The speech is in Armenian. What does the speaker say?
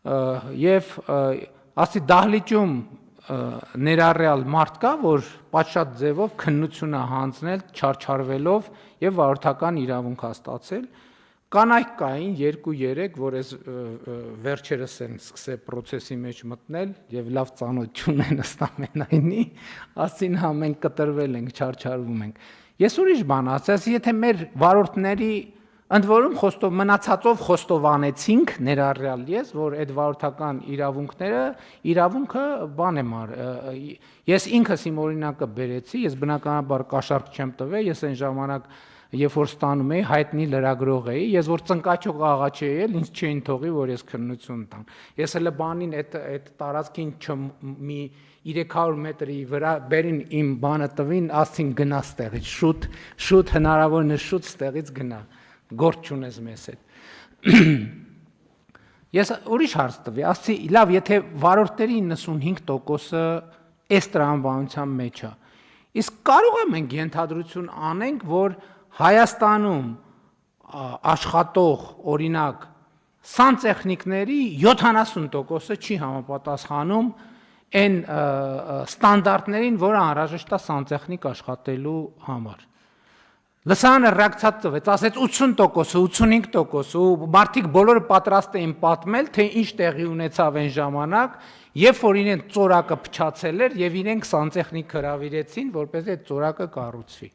եւ ասի դահլիճում ներառյալ մարդ կա, որ պատշաճ ձևով քննություն է հանձնել, չարչարվելով եւ վարորդական իրավունք հաստատել։ Կանայք կային 2-3, որ այս վերջերս են սկսել process-ի մեջ մտնել եւ լավ ծանոթ չունեն ըստ ամենայնի, ասին հա մենք կտրվել ենք, չարչարվում ենք։ Ես ուրիշ բան ասացի, եթե մեր վարորդների ընդ որում մնացածով խոստովանեցինք ներառյալ ես, որ այդ վարորդական իրավունքը բան եմ ես ինքս իմ օրինակը բերեցի, ես բնականաբար կաշառք չեմ տվել, ես այն ժամանակ երբ որ ստանում էի, հայտնի լրագրող էի, ես որ ծնկաչոք աղաչե էլ, ինձ չէին թողի, որ ես քննություն տամ։ Ես հələ բանին այդ տարածքին մի 300 մետրի վրա բերին իմ բանը տվին, ասին գնա ստեղից, շուտ հնարավորինս շուտ ստեղից գնա, գործ չունես մեզ հետ։ Ես ուրիշ հարց տվի, ասի, լավ, եթե վարորդների 95%-ը այս տրամաբանության մեջ է, իսկ կարող է մենք ենթադրություն անենք, որ Հայաստանում աշխատող օրինակ սանտեխնիկների 70%-ը չի համապատասխանում այն ստանդարտներին, որը անհրաժեշտ է սանտեխնիկ աշխատելու համար։ Լսարանը ռեակցիա տվեց, ասեց 80%, 85% ու մարդիկ բոլորը պատրաստ էին պատմել, թե ինչ տեղի ունեցավ այն ժամանակ, երբ որ իրենց ծորակը փչացել էր եւ իրենք սանտեխնիկ հրավիրեցին, որպեսզի այդ ծորակը կառուցվի։